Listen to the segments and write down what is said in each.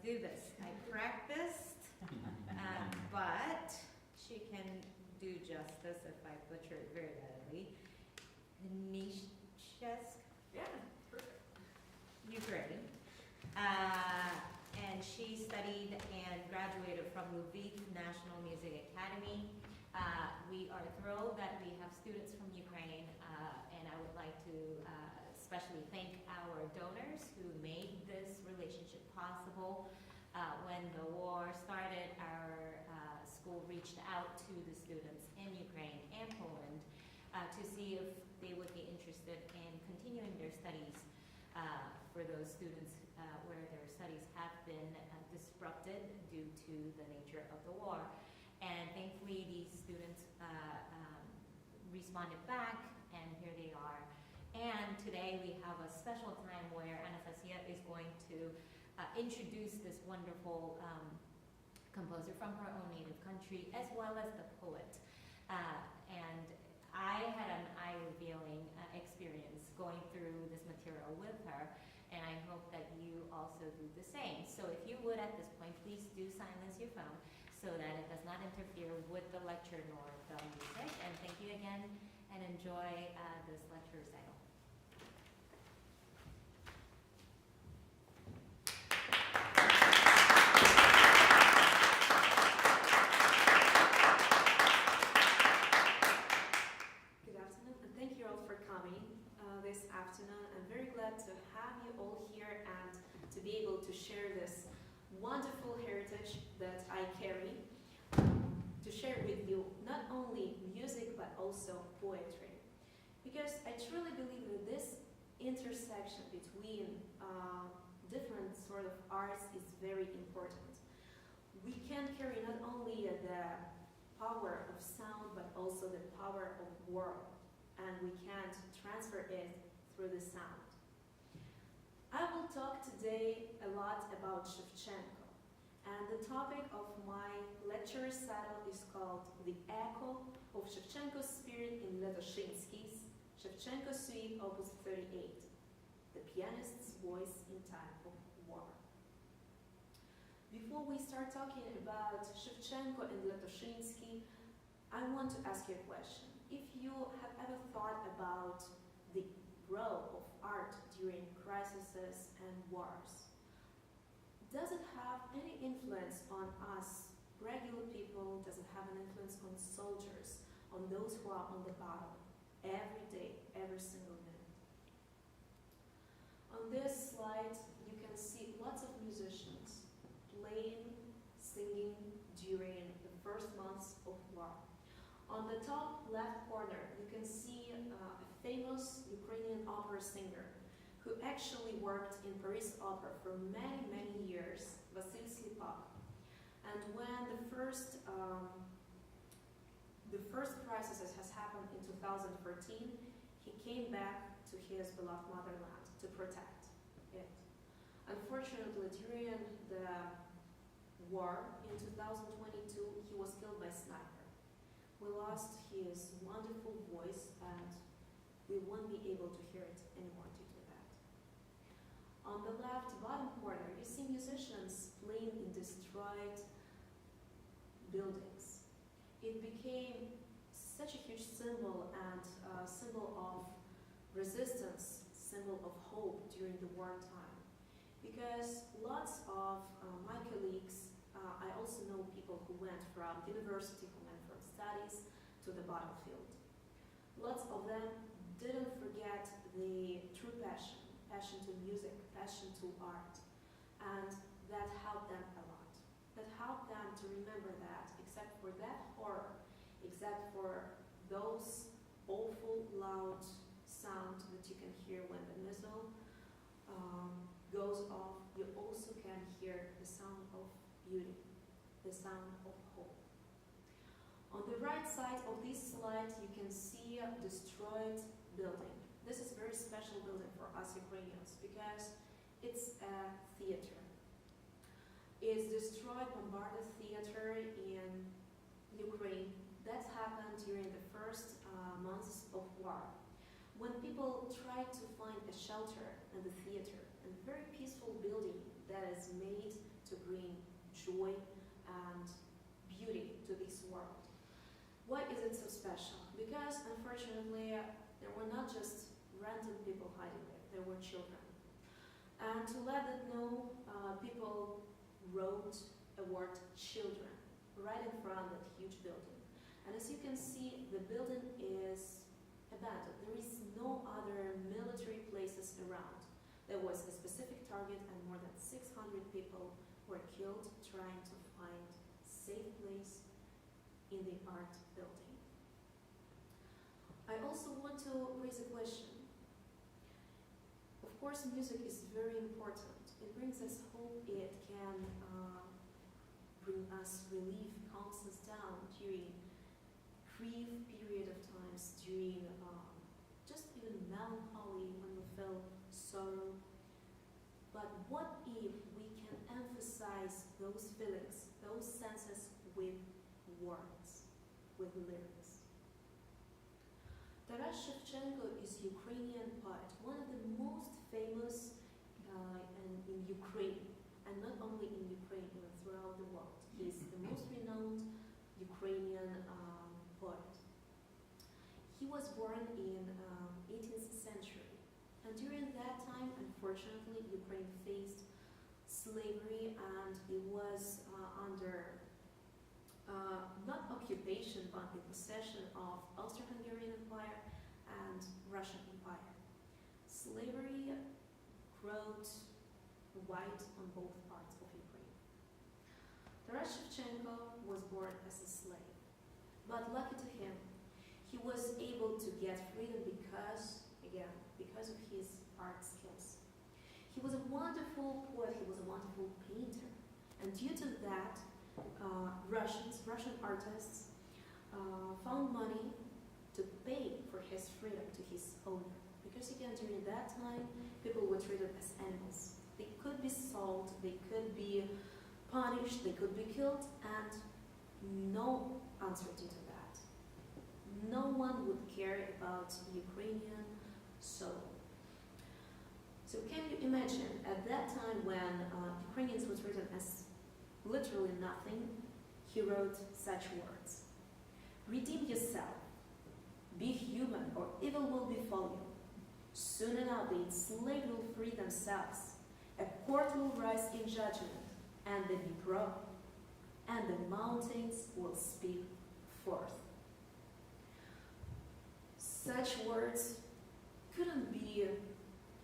do this. I practiced, but she can do justice if I butcher it very badly. Nishesk? Yeah, perfect. Ukraine. And she studied and graduated from Lviv National Music Academy. We are thrilled that we have students from Ukraine, and I would like to especially thank our donors who made this relationship possible. When the war started, our school reached out to the students in Ukraine and Poland to see if they would be interested in continuing their studies for those students where their studies have been disrupted due to the nature of the war. And thankfully, these students responded back, and here they are. And today we have a special time where Anastasiia is going to introduce this wonderful composer from her own native country, as well as the poet. And I had an eye-revealing experience going through this material with her, and I hope that you also do the same. So if you would at this point, please do silence your phone so that it does not interfere with the lecture nor the music. And thank you again, and enjoy this lecture recital. Good afternoon, and thank you all for coming this afternoon. I'm very glad to have you all here and to be able to share this wonderful heritage that I carry, to share with you not only music but also poetry. Because I truly believe that this intersection between different sort of arts is very important. We can carry not only the power of sound but also the power of word, and we can't transfer it through the sound. I will talk today a lot about Shevchenko, and the topic of my lecture recital is called The Echo of Shevchenko's Spirit in Letoshinsky's Shevchenko Suite Opus 38, The Pianist's Voice in Time of War. Before we start talking about Shevchenko and Letoshinsky, I want to ask you a question. If you have ever thought about the role of art during crises and wars, does it have any influence on us, regular people? Does it have an influence on soldiers, on those who are on the battle, every day, every single minute? On this slide, you can see lots of musicians playing, singing during the first months of war. On the top left corner, you can see a famous Ukrainian opera singer who actually worked in Paris Opera for many, many years, Vasil Slipak. And when the first crisis has happened in 2014, he came back to his beloved motherland to protect it. Unfortunately, during the war in 2022, he was killed by a sniper. We lost his wonderful voice, and we won't be able to hear it anymore due to that. On the left bottom corner, you see musicians playing in destroyed buildings. It became such a huge symbol, and a symbol of resistance, symbol of hope during the wartime. Because lots of my colleagues, I also know people who went from university, who went from studies to the battlefield. Lots of them didn't forget the true passion, passion to music, passion to art, and that helped them a lot. That helped them to remember that, except for that horror, except for those awful loud sounds that you can hear when the missile goes off, you also can hear the sound of beauty, the sound of hope. On the right side of this slide, you can see a destroyed building. This is a very special building for us Ukrainians because it's a theater. It's destroyed, bombarded theater in Ukraine. That happened during the first months of war, when people tried to find a shelter in the theater, a very peaceful building that is made to bring joy and beauty to this world. Why is it so special? Because unfortunately, there were not just random people hiding there were children. And to let them know, people wrote a word children right in front of that huge building. And as you can see, the building is abandoned. There is no other military places around. There was a specific target and more than 600 people were killed trying to find a safe place in the art building. I also want to raise a question. Of course, music is very important. It brings us hope. It can bring us relief, calms us down during brief period of times, during just even melancholy when we feel sorrow. But what if we can emphasize those feelings, those senses with words, with lyrics? Taras Shevchenko is Ukrainian poet, one of the most famous in Ukraine, and not only in Ukraine, but throughout the world. He is the most renowned Ukrainian poet. He was born in 18th century, and during that time, unfortunately, Ukraine faced slavery, and it was under not occupation, but the possession of Austro-Hungarian Empire and Russian Empire. Slavery growed wide on both parts of Ukraine. Taras Shevchenko was born as a slave, but lucky to him, he was able to get freedom because of his art skills. He was a wonderful poet, he was a wonderful painter, and due to that, Russian artists found money to pay for his freedom to his owner. Because again, during that time, people were treated as animals. They could be sold, they could be punished, they could be killed, and no answer due to that. No one would care about Ukrainian soul. So can you imagine, at that time when Ukrainians was written as literally nothing, he wrote such words: "Redeem yourself, be human, or evil will befall you. Soon enough the enslaved will free themselves. A court will rise in judgment, and the Dnipro and the mountains will speak forth." Such words couldn't be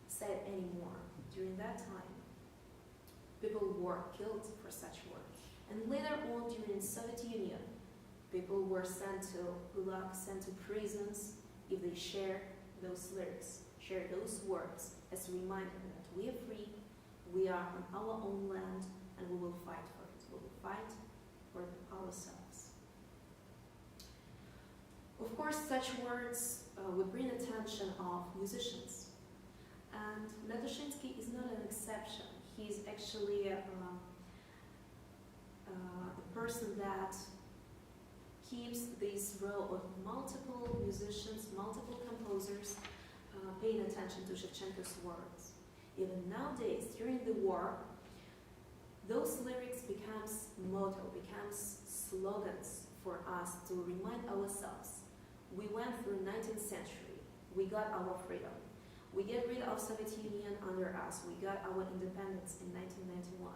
said anymore during that time. People were killed for such words. And later on, during the Soviet Union, people were sent to Gulag, sent to prisons if they shared those lyrics, shared those words as a reminder that we are free, we are on our own land, and we will fight for it. We will fight for ourselves. Of course, such words would bring attention of musicians. And Ladushinsky is not an exception. He is actually a person that keeps this row of multiple musicians, multiple composers paying attention to Shevchenko's words. Even nowadays, during the war, those lyrics becomes motto, becomes slogans for us to remind ourselves. We went through 19th century, we got our freedom. We get rid of Soviet Union under us. We got our independence in 1991.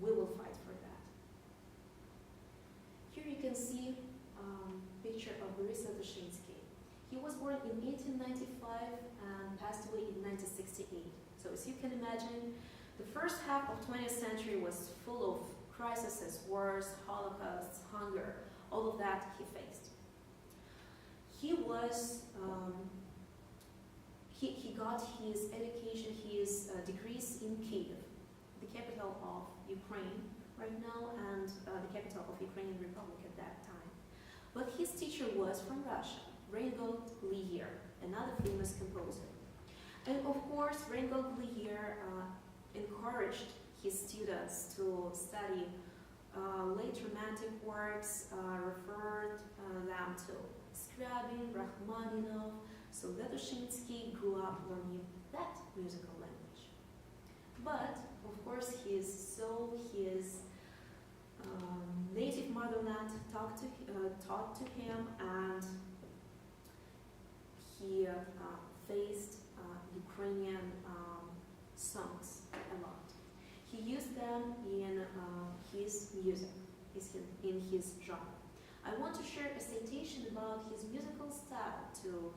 We will fight for that. Here you can see a picture of Boris Ladushinsky. He was born in 1895 and passed away in 1968. So as you can imagine, the first half of 20th century was full of crises, wars, holocausts, hunger, all of that he faced. He was He got his education, his degrees in Kiev, the capital of Ukraine right now, and the capital of Ukrainian Republic at that time. But his teacher was from Russia, Reingold Glier, another famous composer. And of course, Reingold Glier encouraged his students to study late romantic works, referred them to Scriabin, Rachmaninoff. So Ladushinsky grew up learning that musical language. But, of course, his soul, his native motherland taught to him, and he faced Ukrainian songs a lot. He used them in his music, in his genre. I want to share a citation about his musical style to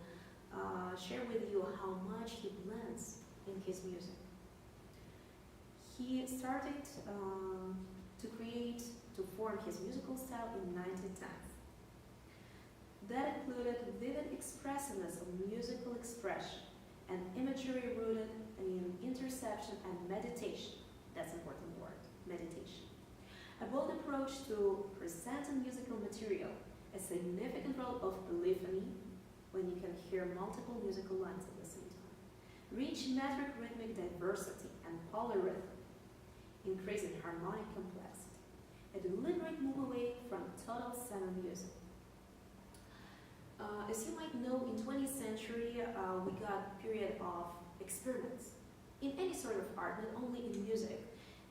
share with you how much he blends in his music. He started to form his musical style in 1910s. That included vivid expressiveness of musical expression and imagery rooted in interception and meditation. That's an important word, meditation. A bold approach to presenting musical material, a significant role of polyphony, when you can hear multiple musical lines at the same time. Rich metric rhythmic diversity and polyrhythm, increasing harmonic complexity. A deliberate move away from total sound music. As you might know, in 20th century, we got a period of experiments in any sort of art, not only in music,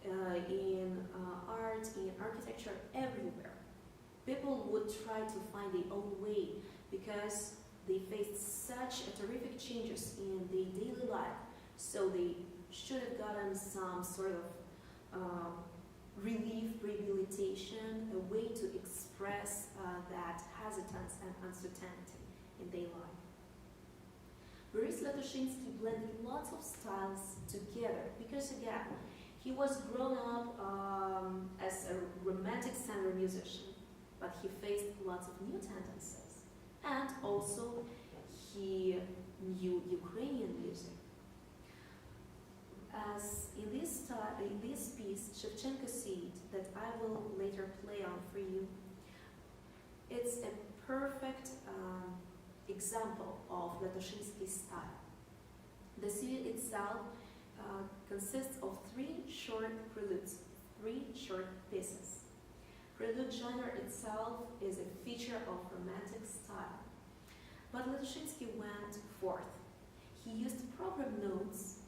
in art, in architecture, everywhere. People would try to find their own way because they faced such a terrific changes in their daily life, so they should have gotten some sort of relief, rehabilitation, a way to express that hesitance and uncertainty in their life. Boris Latoshinsky blended lots of styles together because, again, he was grown up as a romantic standard musician, but he faced lots of new tendencies. And also, he knew Ukrainian music. As in this piece, Shevchenko said that I will later play on for you, it's a perfect example of Latoshinsky's style. The suite itself consists of 3 short preludes, 3 short pieces. Prelude genre itself is a feature of romantic style. But Latoshinsky went forth. He used program notes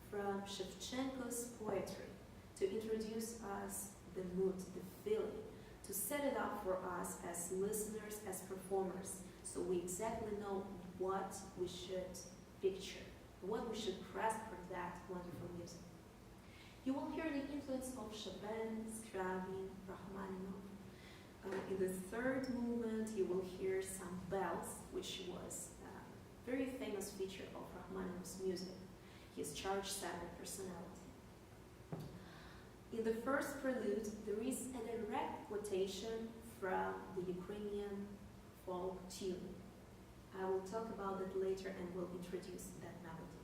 from Shevchenko's poetry to introduce us the mood, the feeling, to set it up for us as listeners, as performers, so we exactly know what we should picture, what we should grasp from that wonderful music. You will hear the influence of Chopin, Stravinsky, Rachmaninoff. In the third movement, you will hear some bells, which was a very famous feature of Rachmaninoff's music, his charge-centered personality. In the first prelude, there is a direct quotation from the Ukrainian folk tune. I will talk about it later and will introduce that melody.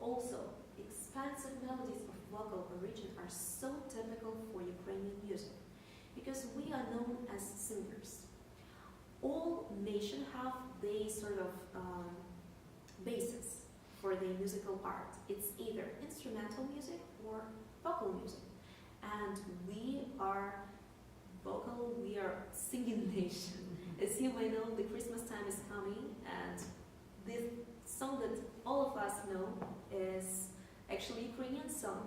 Also, expansive melodies of vocal origin are so typical for Ukrainian music because we are known as singers. All nations have their sort of basis for their musical art. It's either instrumental music or vocal music. And we are vocal, we are singing nation. As you may know, the Christmas time is coming, and this song that all of us know is actually Ukrainian song.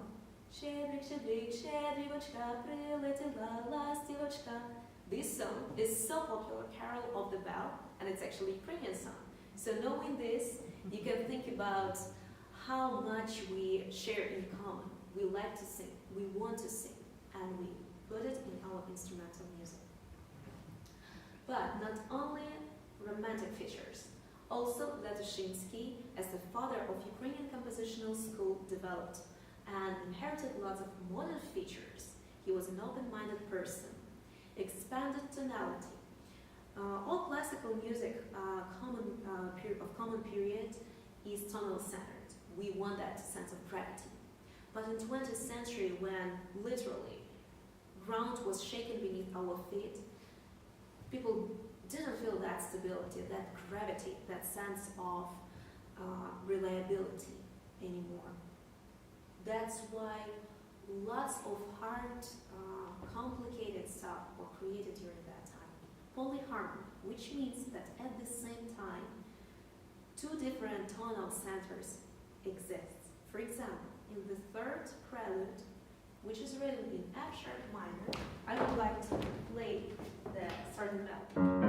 Щедрик, щедрик, щедрівочка, прилетіла ластівочка. This song is so popular, Carol of the Bell, and it's actually a Ukrainian song. So knowing this, you can think about how much we share in common. We like to sing, we want to sing, and we put it in our instrumental music. But not only romantic features, also Latoshinsky, as the father of Ukrainian compositional school, developed and inherited lots of modern features. He was an open-minded person, expanded tonality. All classical music of common period is tonal centered. We want that sense of gravity. But in 20th century, when literally ground was shaken beneath our feet, people didn't feel that stability, that gravity, that sense of reliability anymore. That's why lots of hard, complicated stuff were created during that time. Polyharmony, which means that at the same time, 2 different tonal centers exist. For example, in the third prelude, which is written in F sharp minor, I would like to play the starting melody.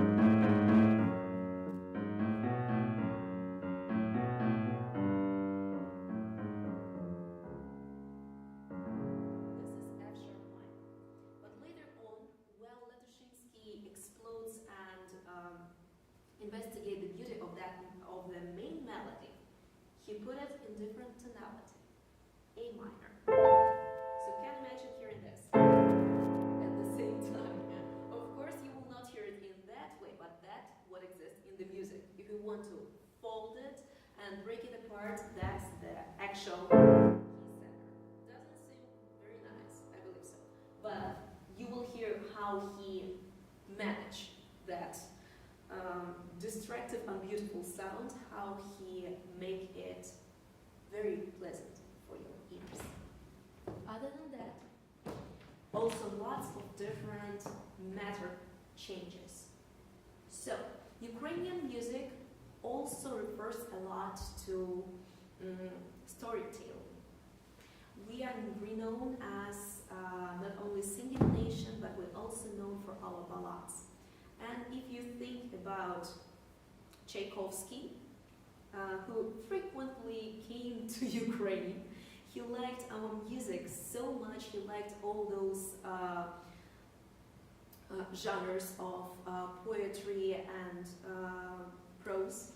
Investigate the beauty of the main melody. He put it in different tonality, A minor. So can you imagine hearing this at the same time? Of course, you will not hear it in that way, but that's what exists in the music. If you want to fold it and break it apart, that's the actual key center. Doesn't seem very nice, I believe so, but you will hear how he managed that. Distractive and beautiful sound, how he make it very pleasant for your ears. Other than that, also lots of different matter changes. So, Ukrainian music also refers a lot to storytelling. We are renowned as not only singing nation, but we're also known for our ballads. And if you think about Tchaikovsky, who frequently came to Ukraine, he liked our music so much, he liked all those genres of poetry and prose,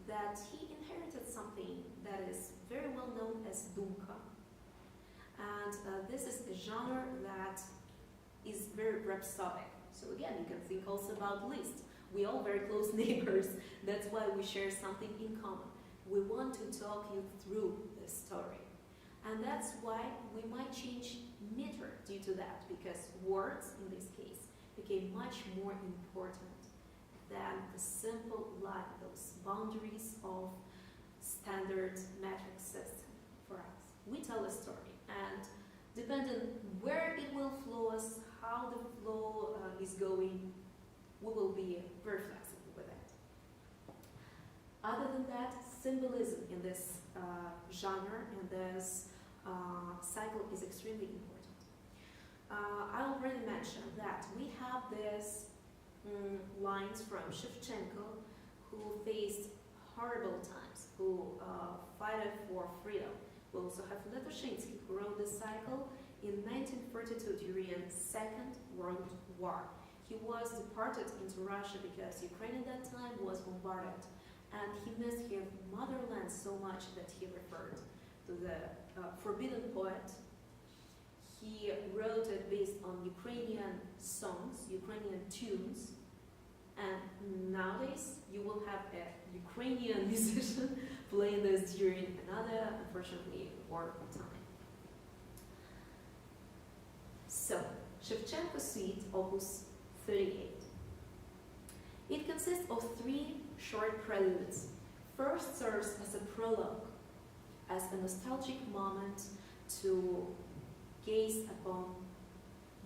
that he inherited something that is very well known as dumka. And this is a genre that is very rhapsodic. So again, you can think also about Liszt. We all very close neighbors. That's why we share something in common. We want to talk you through the story. And that's why we might change meter due to that, because words, in this case, became much more important than the simple line, those boundaries of standard metric system for us. We tell a story, and depending where it will flow us, how the flow is going, we will be very flexible with it. Other than that, symbolism in this genre and this cycle is extremely important. I already mentioned that we have these lines from Zakharchenko, who faced horrible times, who fought for freedom. We also have Anastasiia, who wrote this cycle in 1942 during the Second World War. He was deported into Russia because Ukraine at that time was bombarded, and he missed his motherland so much that he referred to the forbidden poet. He wrote it based on Ukrainian songs, Ukrainian tunes, and nowadays you will have a Ukrainian musician playing this during another, unfortunately, war time. So, Zakharchenko Suite, Opus 38. It consists of 3 short preludes. First serves as a prologue, as a nostalgic moment to gaze upon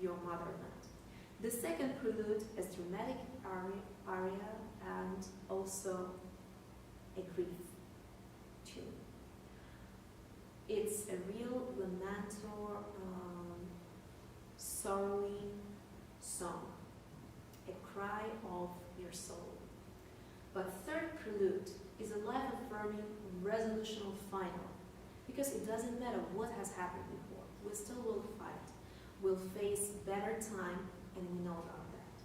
your motherland. The second prelude is dramatic aria and also a grief tune. It's a real lamentor, sorrowing song, a cry of your soul. But third prelude is a life-affirming, resolutional final, because it doesn't matter what has happened before, we still will fight, we'll face better time, and we know about that.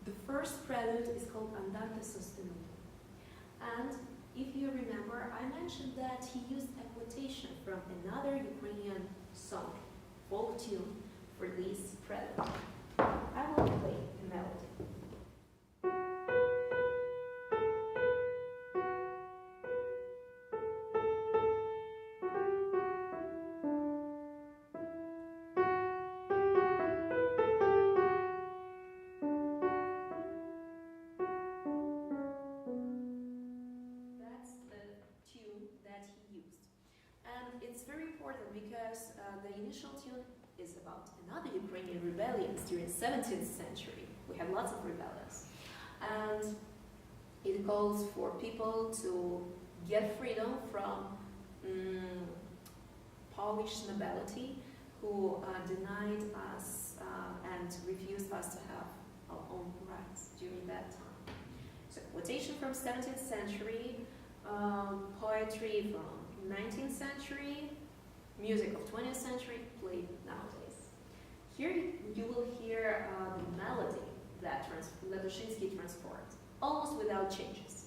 The first prelude is called Andante sostenuto. And if you remember, I mentioned that he used a quotation from another Ukrainian song, folk tune, for this prelude. I will play the melody. Because the initial tune is about another Ukrainian rebellions during the 17th century. We had lots of rebellions. And it calls for people to get freedom from mm, Polish nobility who denied us and refused us to have our own rights during that time. So quotation from 17th century, poetry from 19th century, music of 20th century played nowadays. Here you will hear the melody that Ladushinsky transports, almost without changes.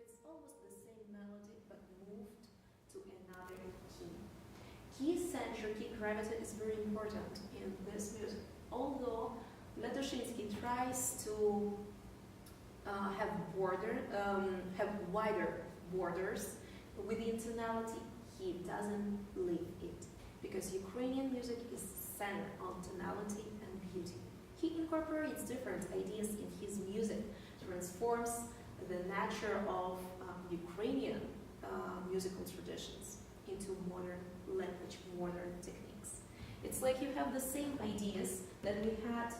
It's almost the same melody but moved to another key. Key-centric, key gravity is very important in this music. Although Ladushinsky tries to have wider borders within tonality, he doesn't leave it because Ukrainian music is centered on tonality and beauty. He incorporates different ideas in his music, transforms the nature of Ukrainian musical traditions into modern language, modern techniques. It's like you have the same ideas that we had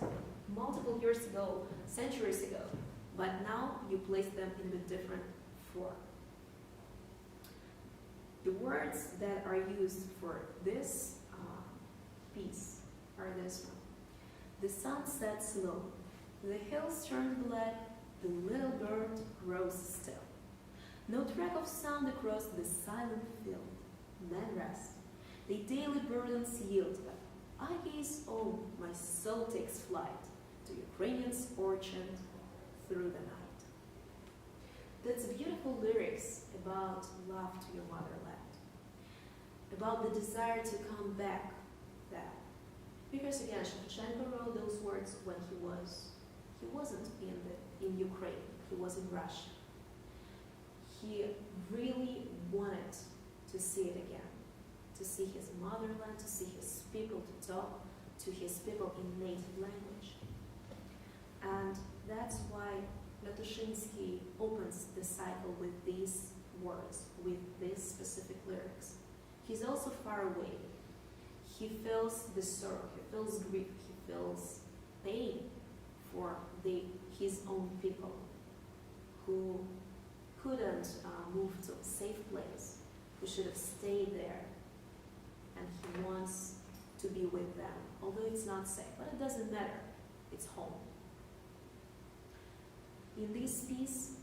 multiple years ago, centuries ago, but now you place them in a different form. The words that are used for this piece are this one. The sun sets low, the hills turn black, the little bird grows still. No track of sound across the silent field. Men rest, they daily burdens yield, but I gaze on, my soul takes flight to Ukrainian's orchard through the night. That's beautiful lyrics about love to your motherland, about the desire to come back there. Because again, Zakharchenko wrote those words when he wasn't in Ukraine, he was in Russia. He really wanted to see it again, to see his motherland, to see his people, to talk to his people in native language. And that's why Ladushinsky opens the cycle with these words, with these specific lyrics. He's also far away. He feels the sorrow, he feels grief, he feels pain for his own people who couldn't move to a safe place, who should have stayed there, and he wants to be with them, although it's not safe, but it doesn't matter, it's home. In this piece,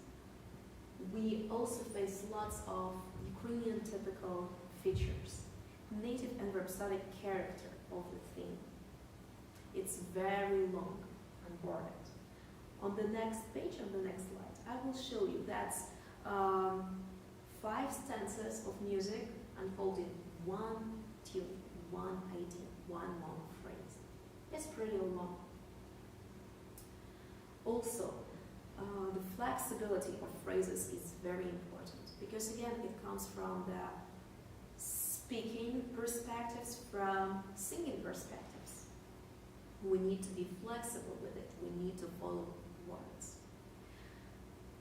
we also face lots of Ukrainian typical features, native and rhapsodic character of the theme. It's very long and broad. On the next page, on the next slide, I will show you that's 5 stanzas of music unfolding one tune, one idea, one long phrase. It's pretty long. Also, the flexibility of phrases is very important because again, it comes from the speaking perspectives, from singing perspectives. We need to be flexible with it. We need to follow words.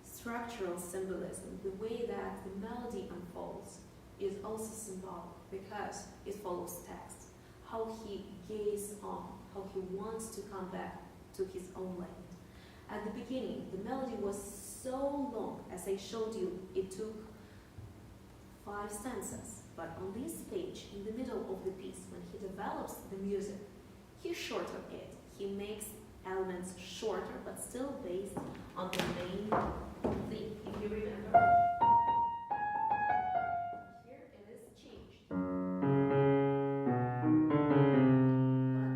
Structural symbolism, the way that the melody unfolds, is also symbolic because it follows text. How he gazes on, how he wants to come back to his own land. At the beginning, the melody was so long, as I showed you, it took 5 stanzas. But on this page, in the middle of the piece, when he develops the music, he shortens it. He makes elements shorter, but still based on the main theme. If you remember, here it is changed. But the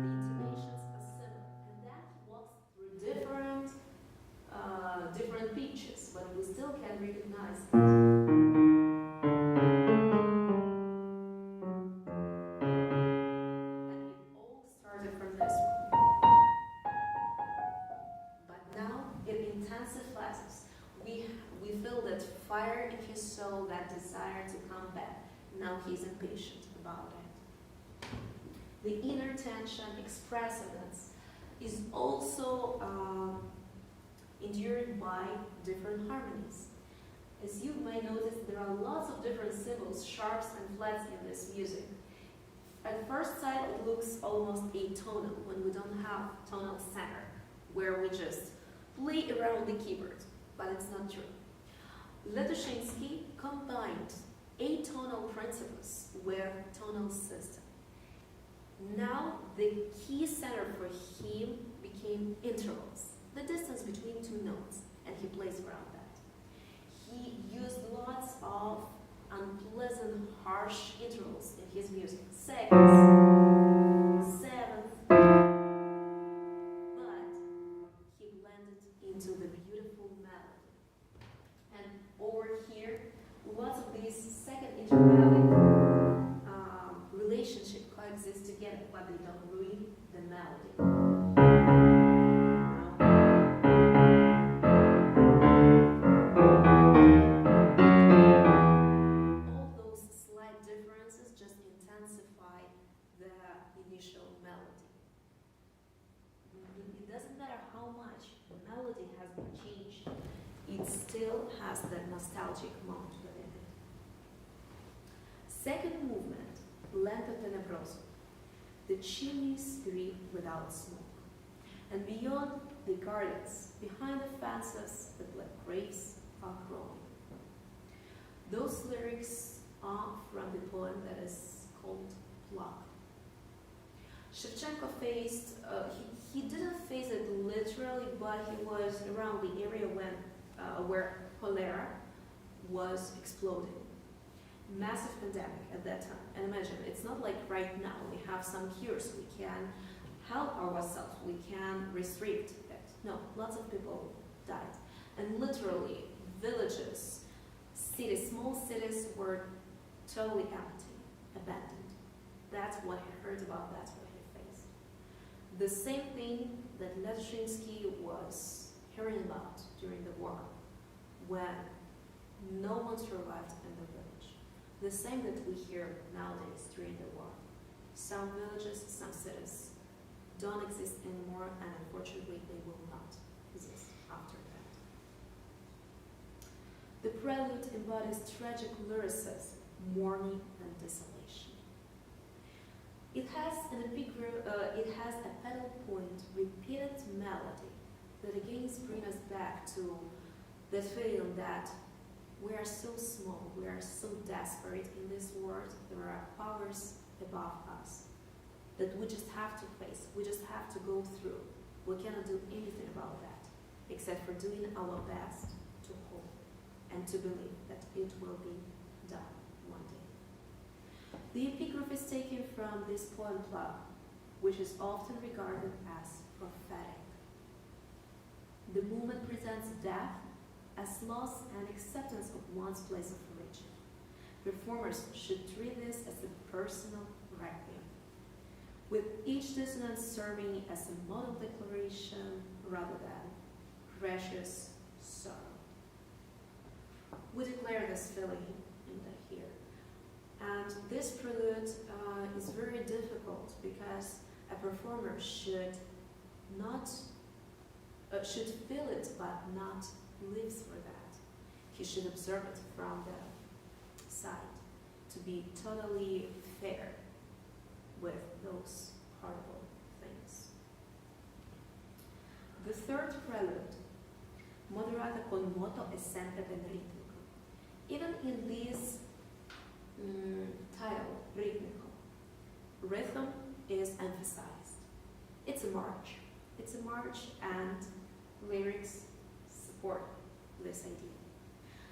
intonations are similar, and that walks through different pitches, but we still can recognize it. Fire in his soul, that desire to come back. Now he's impatient about it. The inner tension, expressiveness, is also endured by different harmonies. As you may notice, there are lots of different symbols, sharps and flats in this music. At first sight, it looks almost atonal when we don't have tonal center, where we just play around the keyboard, but it's not true. Latoshinsky combined atonal principles with tonal system. Now the key center for him became intervals, the distance between two notes, and he plays around that. He used lots of unpleasant, harsh intervals in his music, seconds, sevenths, but he blended into the beautiful melody. And over here, lots of these second intervallic relationship coexist together, but they don't ruin the melody. All those slight differences just intensify the initial melody. It doesn't matter how much the melody has been changed, it still has that nostalgic mode within it. Second movement, Lento Tenebroso. The chimneys breathe without smoke. And beyond the gardens, behind the fences, the black grapes are growing. Those lyrics are from the poem that is called Plug. Shevchenko faced, he didn't face it literally, but he was around the area where cholera was exploding. Massive pandemic at that time. And imagine, it's not like right now we have some cures, we can help ourselves, we can restrict it. No, lots of people died. And literally, villages, cities, small cities were totally empty, abandoned. That's what he heard about, that's what he faced. The same thing that Latoshinsky was hearing about during the war, when no one survived in the village. The same that we hear nowadays during the war. Some villages, some cities don't exist anymore, and unfortunately they will not exist after that. The prelude embodies tragic lyricism, mourning and desolation. It has a pedal point, repeated melody that again brings us back to that feeling that we are so small, we are so desperate in this world, there are powers above us that we just have to face, we just have to go through. We cannot do anything about that, except for doing our best to hope and to believe that it will be done one day. The epigraph is taken from this poem Plug, which is often regarded as prophetic. The movement presents death as loss and acceptance of one's place of origin. Performers should treat this as a personal requiem, with each dissonance serving as a model declaration rather than precious sorrow. We declare this feeling in the here. And this prelude is very difficult because a performer should feel it but not live through that. He should observe it from the side to be totally fair with those horrible things. The third prelude, Moderata con moto e sempre ben ritmico. Even in this title, ritmico, rhythm is emphasized. It's a march. It's a march, and lyrics support this idea.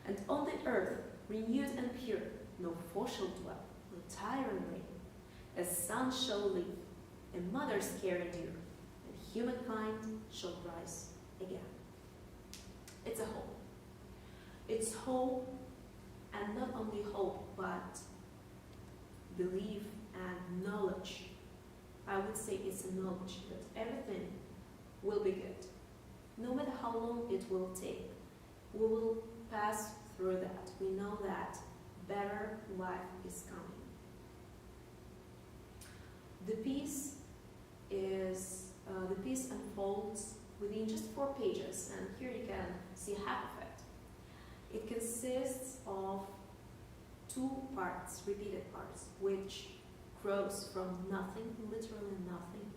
And on the earth, renewed and pure, no foe shall dwell, no tyrant reign. A son shall live, a mother's care endure, and humankind shall rise again. It's a hope. It's hope, and not only hope, but belief and knowledge. I would say it's a knowledge that everything will be good. No matter how long it will take, we will pass through that. We know that better life is coming. The piece unfolds within just 4 pages, and here you can see half of it. It consists of two parts, repeated parts, which grows from nothing, literally nothing,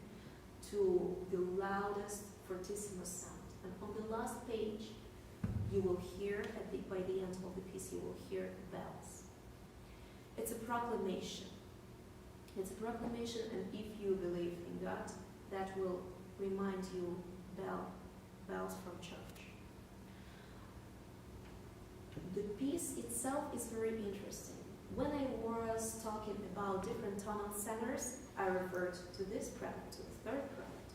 to the loudest fortissimo sound. And on the last page, you will hear, by the end of the piece, you will hear bells. It's a proclamation. It's a proclamation, and if you believe in God, that will remind you bells from church. The piece itself is very interesting. When I was talking about different tonal centers, I referred to this prelude, to the third prelude.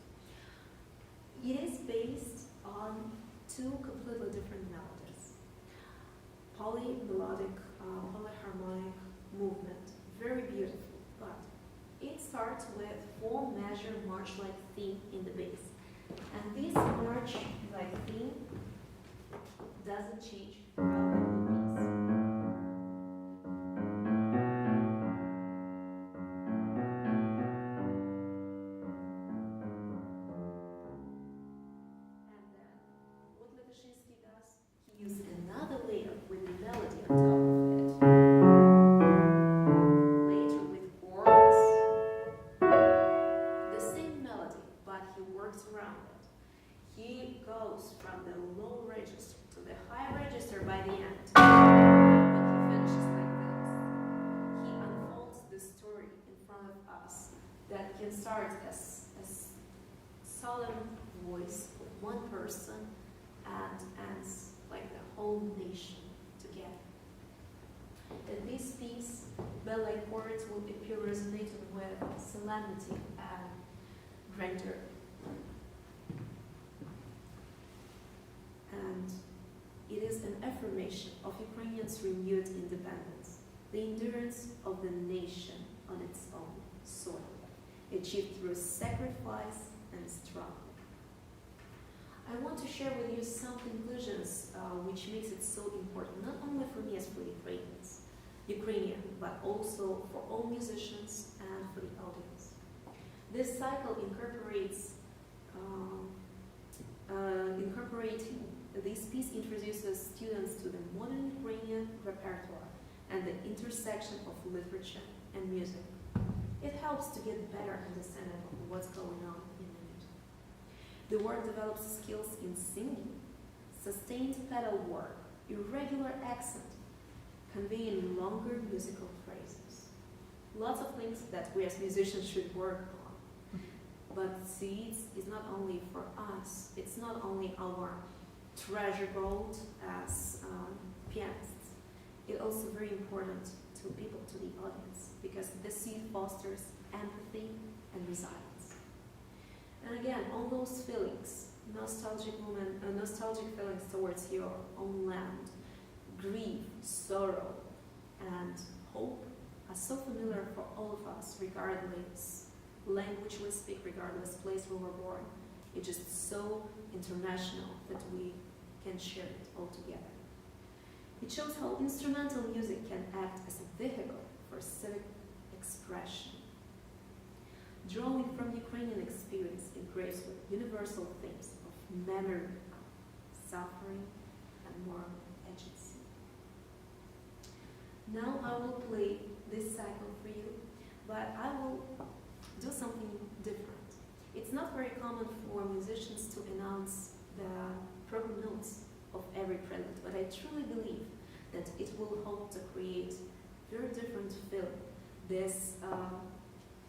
It is based on two completely different melodies. Polymelodic, polyharmonic movement, very beautiful, but it starts with 4-measure march-like theme in the bass. And this march-like theme doesn't change throughout the whole piece. And then, what Levashinsky does, he uses another layer with the melody on top of it. Later with chords. The same melody, but he works around it. He goes from the low register to the high register by the end. But he finishes like this. He unfolds the story in front of us that can start as solemn voice of one person and ends like the whole nation together. In this piece, bell-like chords will appear resonating with solemnity and grandeur. And it is an affirmation of Ukrainians' renewed independence, the endurance of the nation on its own soil, achieved through sacrifice and struggle. I want to share with you some conclusions which makes it so important, not only for me as for Ukrainian, but also for all musicians and for the audience. This cycle this piece introduces students to the modern Ukrainian repertoire and the intersection of literature and music. It helps to get a better understanding of what's going on in the music. The work develops skills in singing, sustained pedal work, irregular accent, conveying longer musical phrases. Lots of things that we as musicians should work on. But Seeds is not only for us, it's not only our treasure gold as pianists. It's also very important to people, to the audience, because the Seed fosters empathy and resilience. And again, all those feelings, nostalgic feelings towards your own land, grief, sorrow, and hope are so familiar for all of us, regardless language we speak, regardless place we were born. It's just so international that we can share it all together. It shows how instrumental music can act as a vehicle for civic expression. Drawing from Ukrainian experience, it graves with universal themes of memory, suffering, and moral agency. Now I will play this cycle for you, but I will do something different. It's not very common for musicians to announce the proper notes of every prelude, but I truly believe that it will help to create very different feeling. This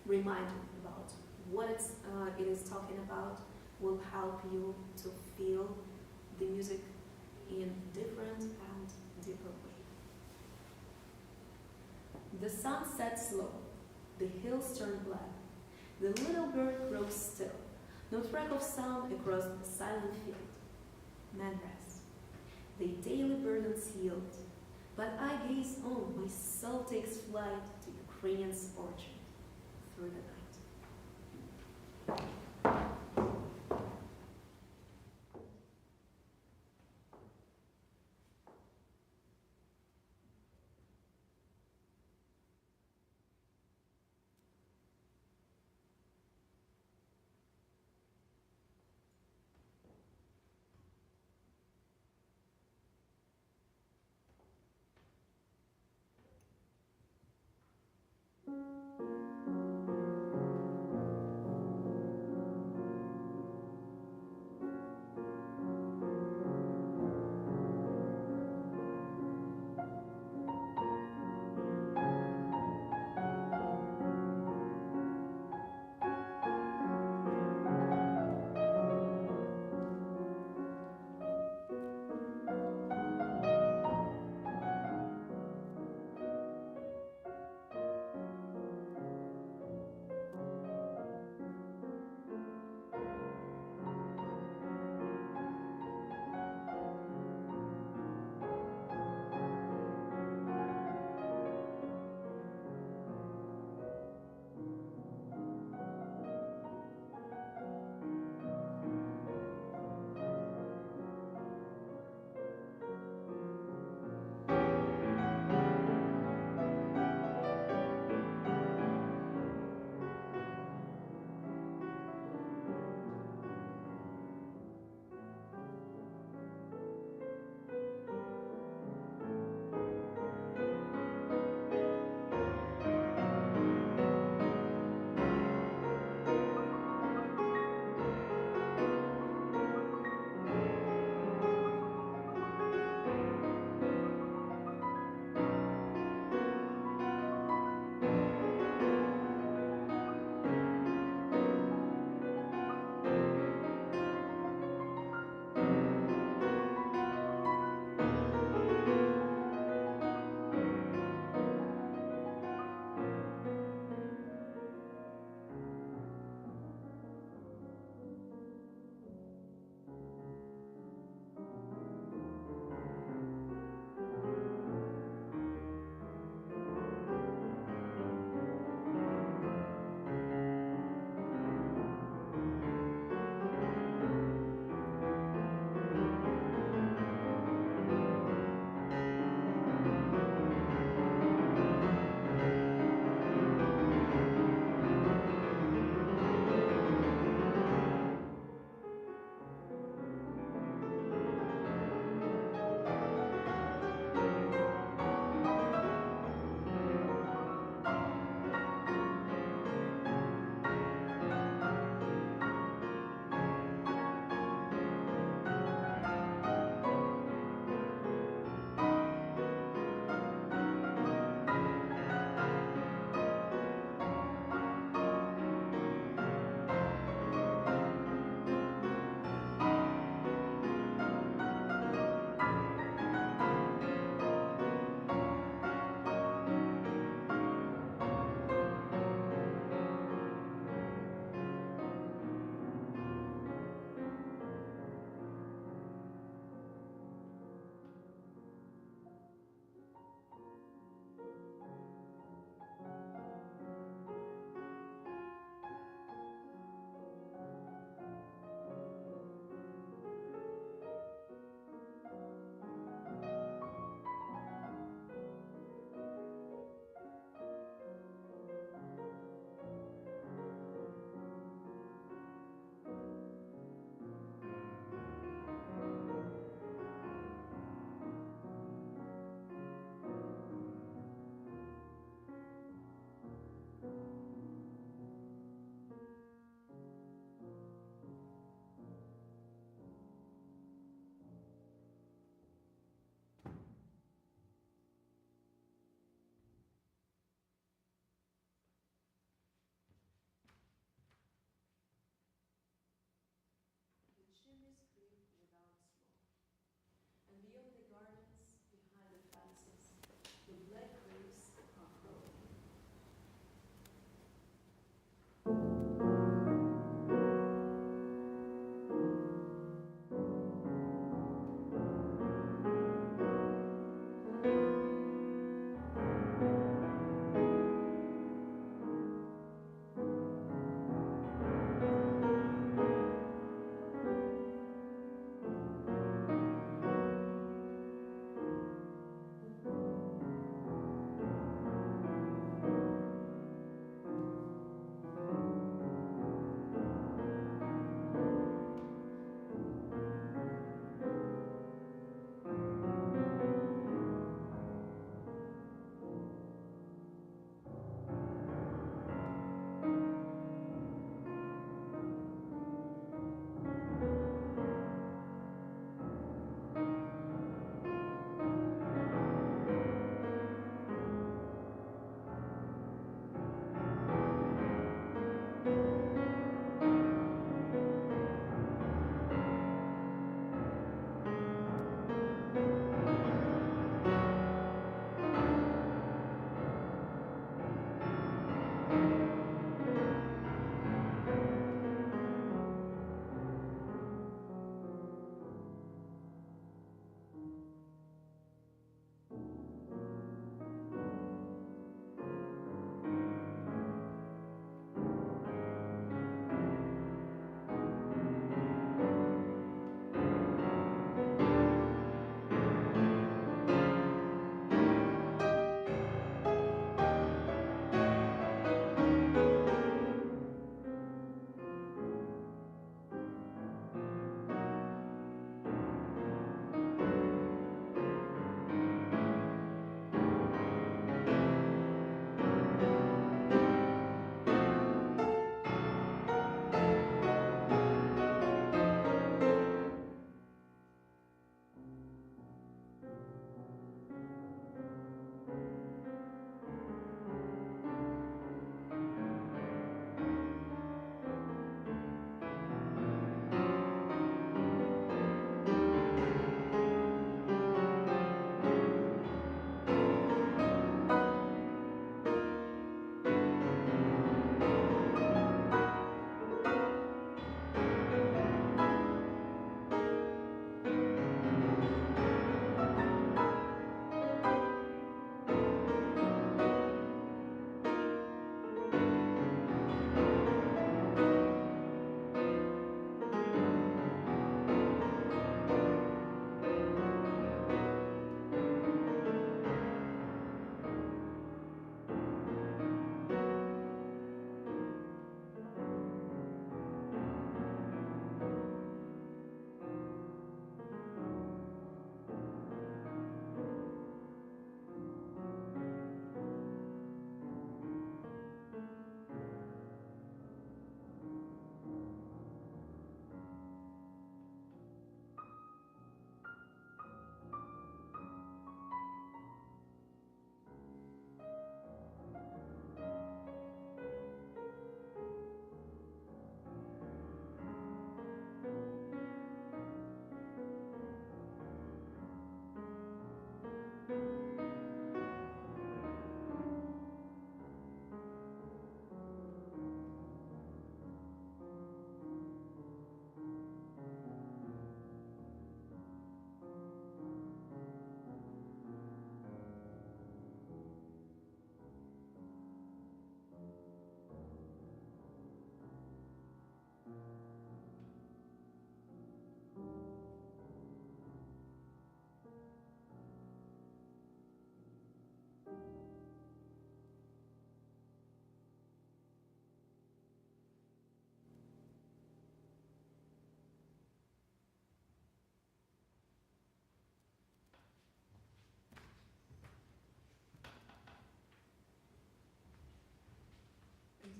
reminder about what it is talking about will help you to feel the music in different and deeper way. The sun sets low, the hills turn black, the little bird grows still, no track of sound across the silent field. Men rest, they daily burdens yield, but I gaze on, my soul takes flight to Ukrainian's orchard through the night. let grace flow.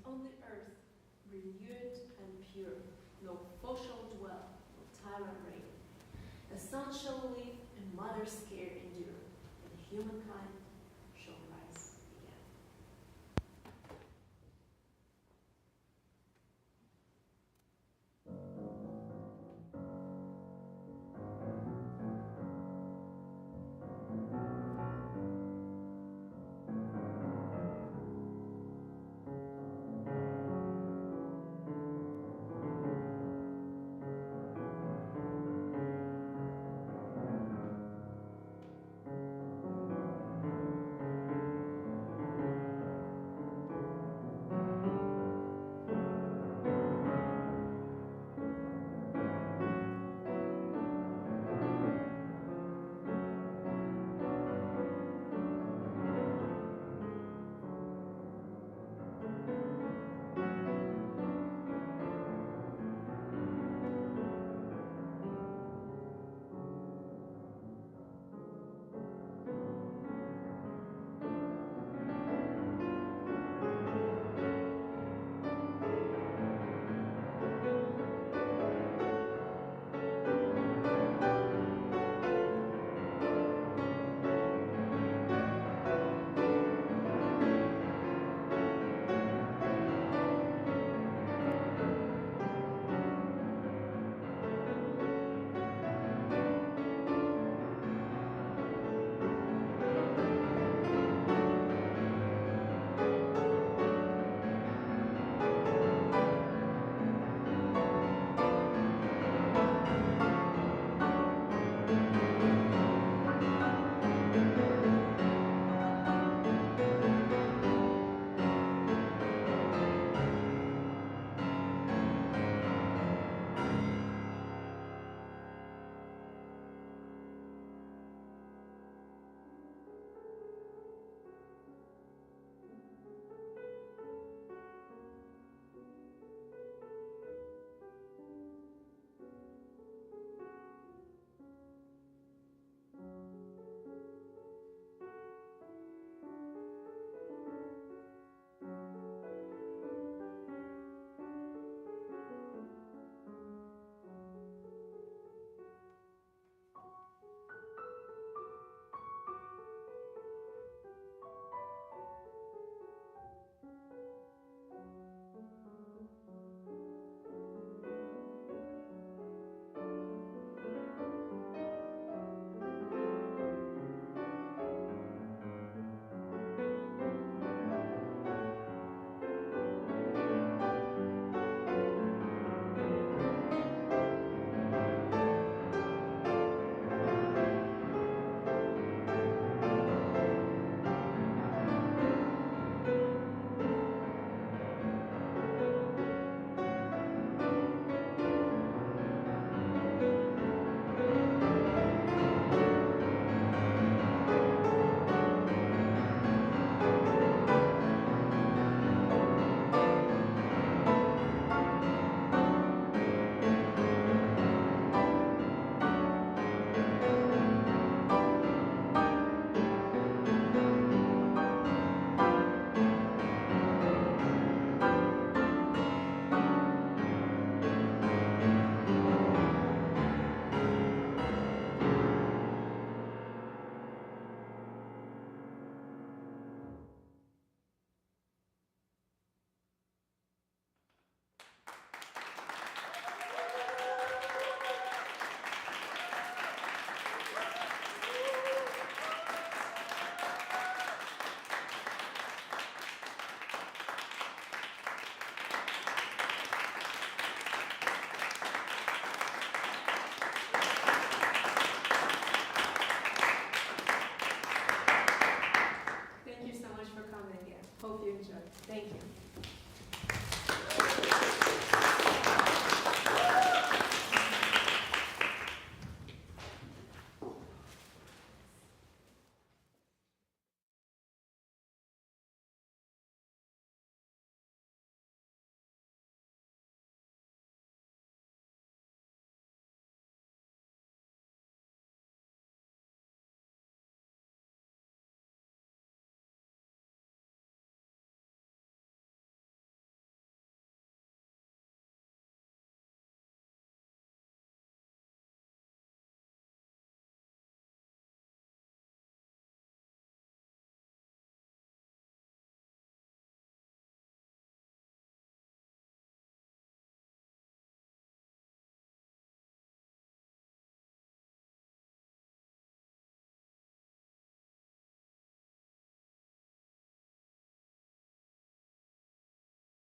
On the earth, renewed and pure, no foe shall dwell, no tyrant reign. The sun shall live, and mother's care endure, and humankind